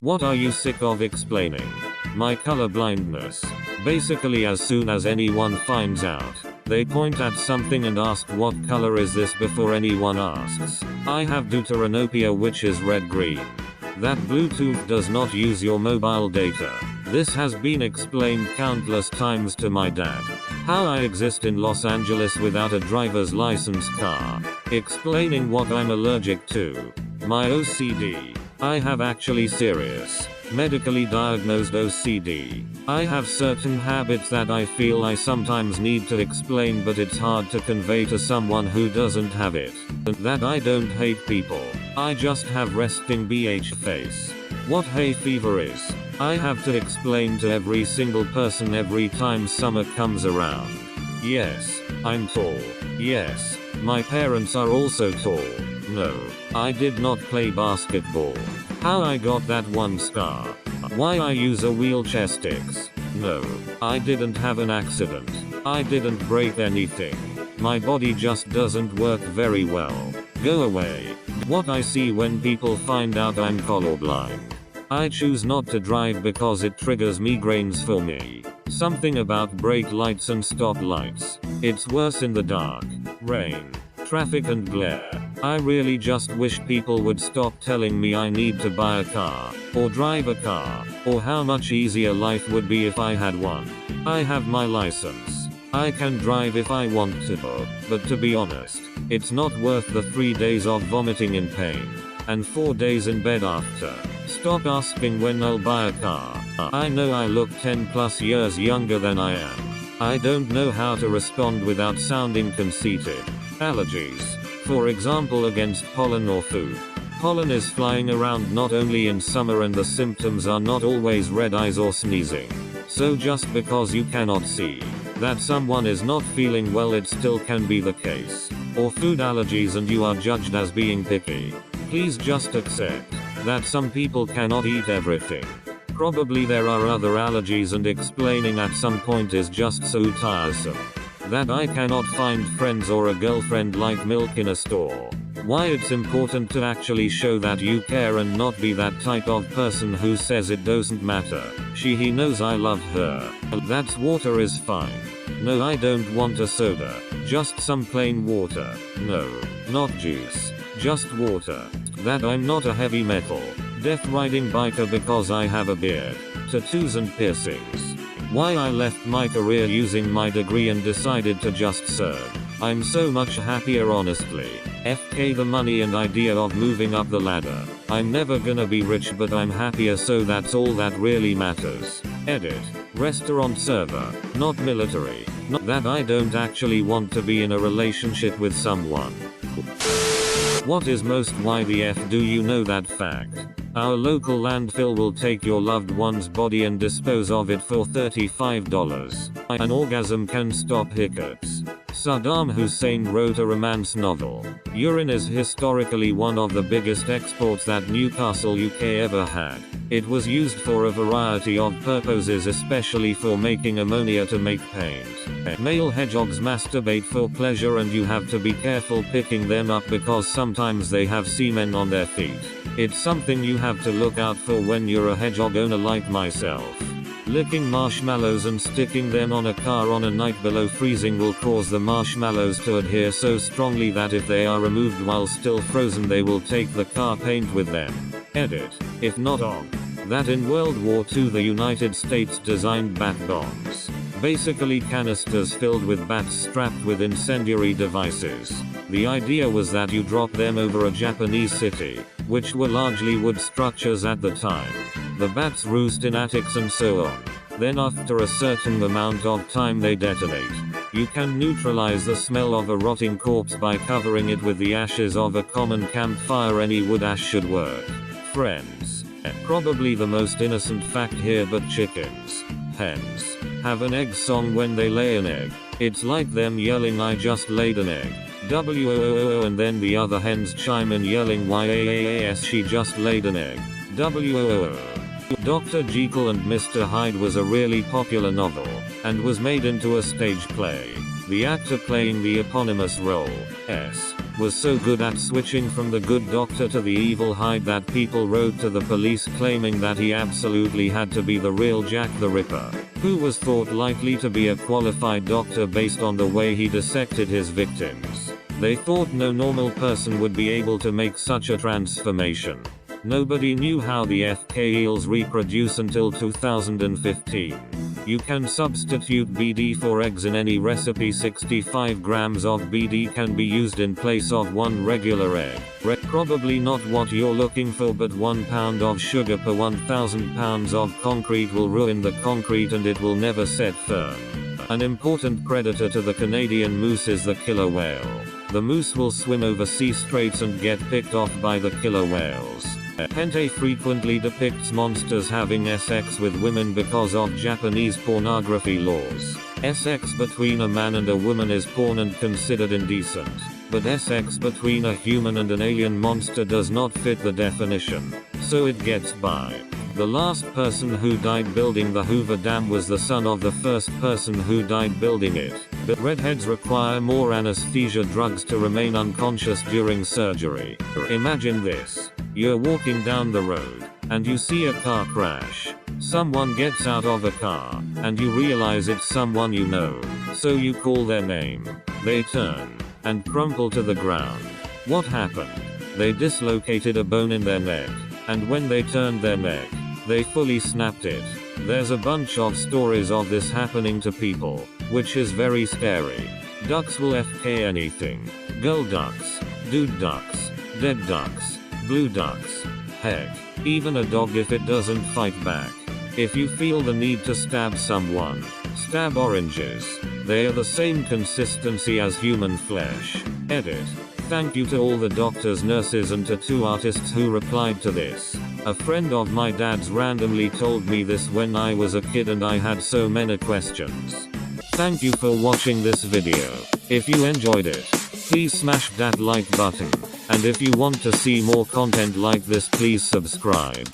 What are you sick of explaining? My color blindness. Basically, as soon as anyone finds out, they point at something and ask what color is this before anyone asks. I have deuteranopia, which is red-green. That Bluetooth does not use your mobile data. This has been explained countless times to my dad. How I exist in Los Angeles without a driver's license car. Explaining what I'm allergic to. My OCD. I have actually serious, medically diagnosed OCD. I have certain habits that I feel I sometimes need to explain, but it's hard to convey to someone who doesn't have it. And that I don't hate people. I just have resting BH face. What hay fever is, I have to explain to every single person every time summer comes around. Yes, I'm tall. Yes, my parents are also tall. No, I did not play basketball. How I got that one scar. Why I use a wheelchair sticks. No, I didn't have an accident. I didn't break anything. My body just doesn't work very well. Go away. What I see when people find out I'm colorblind. I choose not to drive because it triggers migraines for me. Something about brake lights and stop lights. It's worse in the dark, rain, traffic and glare. I really just wish people would stop telling me I need to buy a car, or drive a car, or how much easier life would be if I had one. I have my license. I can drive if I want to, but to be honest, it's not worth the 3 days of vomiting in pain, and 4 days in bed after. Stop asking when I'll buy a car. I know I look 10 plus years younger than I am. I don't know how to respond without sounding conceited. Allergies. For example, against pollen or food. Pollen is flying around not only in summer, and the symptoms are not always red eyes or sneezing. So just because you cannot see that someone is not feeling well, it still can be the case. Or food allergies and you are judged as being picky. Please just accept that some people cannot eat everything. Probably there are other allergies, and explaining at some point is just so tiresome that I cannot find friends or a girlfriend like milk in a store. Why it's important to actually show that you care and not be that type of person who says it doesn't matter. He knows I love her. That's water is fine. No, I don't want a soda. Just some plain water. No, not juice. Just water. That I'm not a heavy metal, death riding biker because I have a beard, tattoos and piercings. Why I left my career using my degree and decided to just serve. I'm so much happier, honestly. FK the money and idea of moving up the ladder. I'm never gonna be rich, but I'm happier, so that's all that really matters. Edit. Restaurant server, not military. Not that I don't actually want to be in a relationship with someone. What is most why the F do you know that fact? Our local landfill will take your loved one's body and dispose of it for $35. An orgasm can stop hiccups. Saddam Hussein wrote a romance novel. Urine is historically one of the biggest exports that Newcastle, UK ever had. It was used for a variety of purposes, especially for making ammonia to make paint. Male hedgehogs masturbate for pleasure, and you have to be careful picking them up because sometimes they have semen on their feet. It's something you have to look out for when you're a hedgehog owner like myself. Licking marshmallows and sticking them on a car on a night below freezing will cause the marshmallows to adhere so strongly that if they are removed while still frozen, they will take the car paint with them. Edit. If not on that in World War II the United States designed bat bombs. Basically canisters filled with bats strapped with incendiary devices. The idea was that you drop them over a Japanese city, which were largely wood structures at the time. The bats roost in attics and so on. Then after a certain amount of time they detonate. You can neutralize the smell of a rotting corpse by covering it with the ashes of a common campfire. Any wood ash should work. Friends. Probably the most innocent fact here, but chickens, hens, have an egg song when they lay an egg. It's like them yelling, "I just laid an egg. WOOO," and then the other hens chime in yelling, "YAAS, she just laid an egg. WOOO." Dr. Jekyll and Mr. Hyde was a really popular novel, and was made into a stage play. The actor playing the eponymous role, S. was so good at switching from the good doctor to the evil Hyde that people wrote to the police claiming that he absolutely had to be the real Jack the Ripper, who was thought likely to be a qualified doctor based on the way he dissected his victims. They thought no normal person would be able to make such a transformation. Nobody knew how the FK eels reproduce until 2015. You can substitute BD for eggs in any recipe. 65 grams of BD can be used in place of 1 regular egg. Probably not what you're looking for, but 1 pound of sugar per 1,000 pounds of concrete will ruin the concrete and it will never set firm. An important predator to the Canadian moose is the killer whale. The moose will swim over sea straits and get picked off by the killer whales. Hentai frequently depicts monsters having sex with women because of Japanese pornography laws. Sex between a man and a woman is porn and considered indecent. But sex between a human and an alien monster does not fit the definition, so it gets by. The last person who died building the Hoover Dam was the son of the first person who died building it. But redheads require more anesthesia drugs to remain unconscious during surgery. Imagine this. You're walking down the road, and you see a car crash. Someone gets out of a car, and you realize it's someone you know. So you call their name. They turn, and crumple to the ground. What happened? They dislocated a bone in their neck, and when they turned their neck, they fully snapped it. There's a bunch of stories of this happening to people, which is very scary. Ducks will FK anything. Girl ducks, dude ducks, dead ducks, blue ducks. Heck, even a dog if it doesn't fight back. If you feel the need to stab someone, stab oranges. They are the same consistency as human flesh. Edit. Thank you to all the doctors, nurses and tattoo artists who replied to this. A friend of my dad's randomly told me this when I was a kid and I had so many questions. Thank you for watching this video. If you enjoyed it, please smash that like button. And if you want to see more content like this, please subscribe.